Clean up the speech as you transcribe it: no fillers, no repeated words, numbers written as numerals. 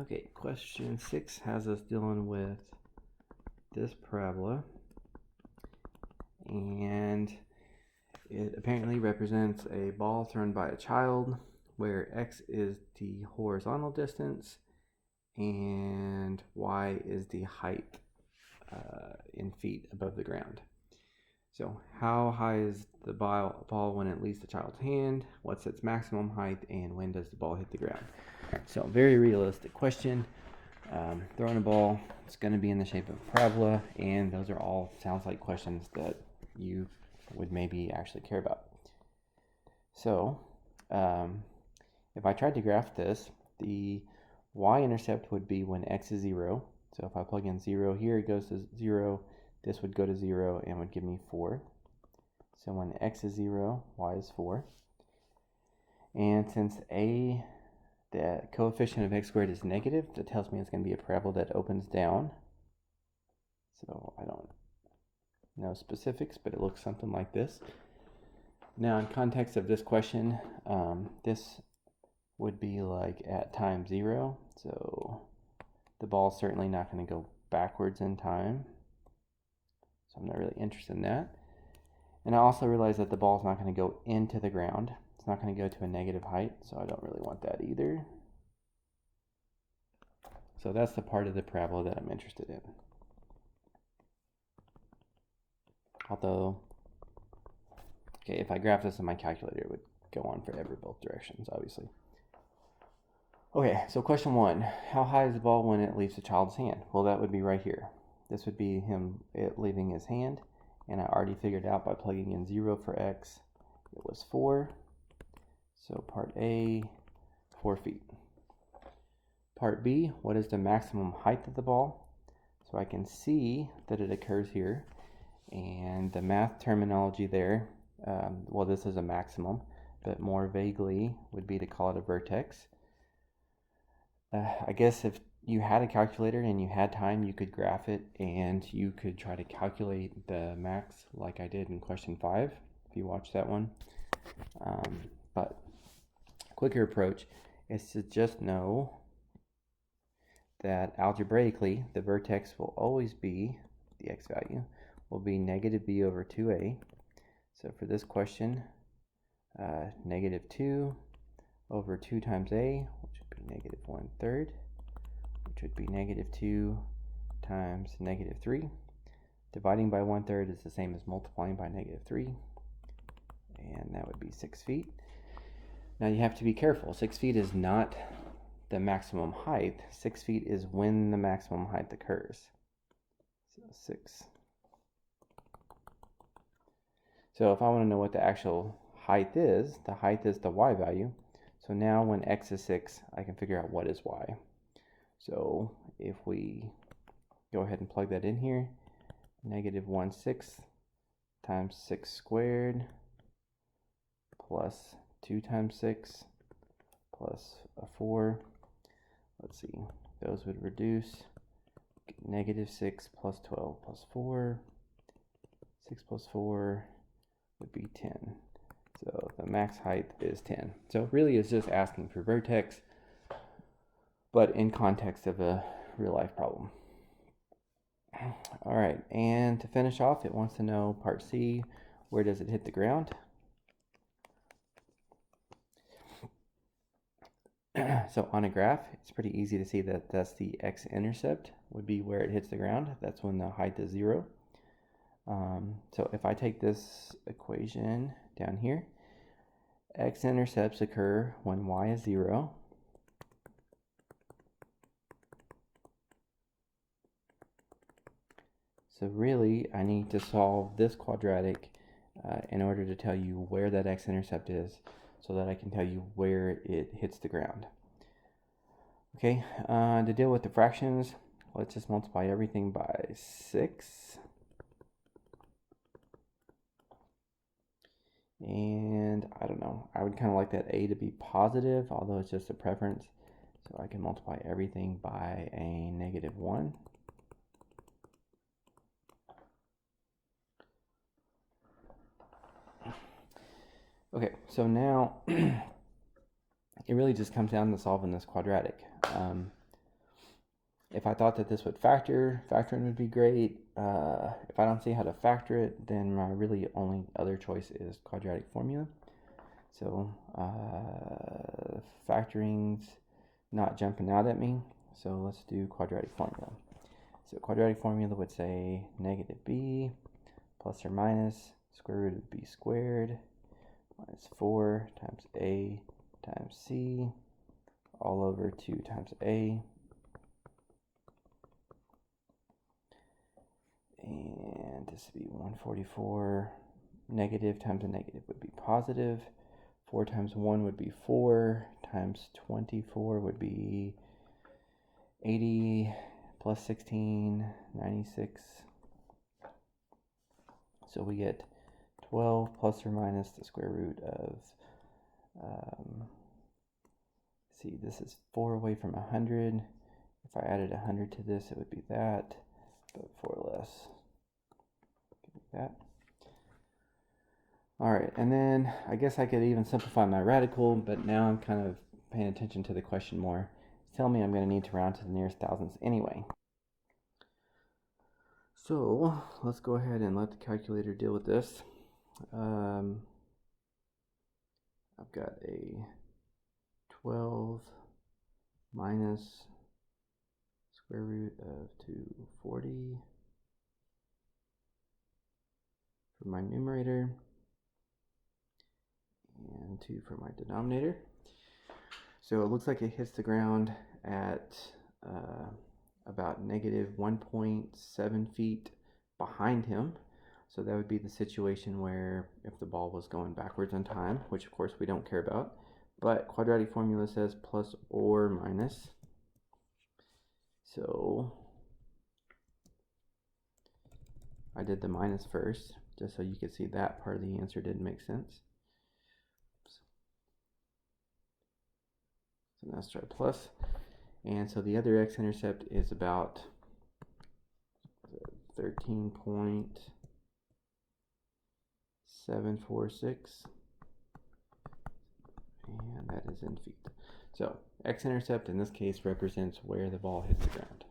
Okay, question 6 has us dealing with this parabola, and it apparently represents a ball thrown by a child where x is the horizontal distance and y is the height in feet above the ground. So how high is the ball when it leaves the child's hand? What's its maximum height, and when does the ball hit the ground? So very realistic question. Throwing a ball, it's going to be in the shape of a parabola, and those are all sounds like questions that you would maybe actually care about. So if I tried to graph this, the y-intercept would be when x is 0. So if I plug in 0 here, it goes to 0. This would go to 0 and would give me 4. So when x is 0, y is 4. And since the coefficient of x squared is negative, that tells me it's going to be a parabola that opens down. So I don't know specifics, but it looks something like this. Now, in context of this question, this would be like at time 0. So the ball's certainly not going to go backwards in time. So I'm not really interested in that. And I also realize that the ball's not going to go into the ground. It's not going to go to a negative height, so I don't really want that either. So that's the part of the parabola that I'm interested in. Although, okay, if I graph this in my calculator, it would go on forever both directions, obviously. Okay, so question 1. How high is the ball when it leaves the child's hand? Well, that would be right here. This would be it leaving his hand, and I already figured out by plugging in 0 for x, it was 4. So part A, 4 feet. Part B, what is the maximum height of the ball? So I can see that it occurs here, and the math terminology there, well, this is a maximum, but more vaguely would be to call it a vertex. I guess if you had a calculator and you had time, you could graph it and you could try to calculate the max like I did in question 5, if you watched that one. But a quicker approach is to just know that algebraically the vertex will always be, the x value, will be negative b over 2a. So for this question, negative 2 over 2 times a, which would be negative 1/3, which would be negative 2 times negative 3. Dividing by 1/3 is the same as multiplying by negative 3, and that would be 6 feet. Now you have to be careful. 6 feet is not the maximum height. 6 feet is when the maximum height occurs. So 6. So if I want to know what the actual height is, the height is the y value. So now when x is 6, I can figure out what is y. So if we go ahead and plug that in here, negative 1/6 times 6 squared plus 2 times 6 plus a 4. Let's see, those would reduce. Negative 6 plus 12 plus 4. 6 plus 4 would be 10. So the max height is 10. So really it's just asking for vertex, but in context of a real life problem. All right, and to finish off, it wants to know part C, where does it hit the ground? So on a graph, it's pretty easy to see that that's the x-intercept would be where it hits the ground. That's when the height is 0. So if I take this equation down here, x-intercepts occur when y is 0. So really, I need to solve this quadratic in order to tell you where that x-intercept is, so that I can tell you where it hits the ground. Okay, to deal with the fractions, let's just multiply everything by 6. And I don't know, I would kind of like that a to be positive, although it's just a preference. So I can multiply everything by a negative 1. Okay, so now it really just comes down to solving this quadratic. If I thought that this would factoring would be great. If I don't see how to factor it, then my really only other choice is quadratic formula. So factoring's not jumping out at me, so let's do quadratic formula. So quadratic formula would say negative b plus or minus square root of b squared minus 4 times a times c all over 2 times a. And this would be 144. Negative times a negative would be positive. 4 times 1 would be 4, times 24 would be 80, plus 16, 96. So we get 12 plus or minus the square root of, see, this is 4 away from 100. If I added 100 to this, it would be that, but 4 less. That. All right, and then I guess I could even simplify my radical, but now I'm kind of paying attention to the question more. It's telling me I'm going to need to round to the nearest thousands anyway. So let's go ahead and let the calculator deal with this. I've got a 12 minus square root of 240 for my numerator, and 2 for my denominator. So it looks like it hits the ground at about negative 1.7 feet behind him. So that would be the situation where if the ball was going backwards in time, which of course we don't care about, but quadratic formula says plus or minus. So I did the minus first, just so you could see that part of the answer didn't make sense. So let's try plus. And so the other x-intercept is about 13.746. And that is in feet. So x-intercept in this case represents where the ball hits the ground.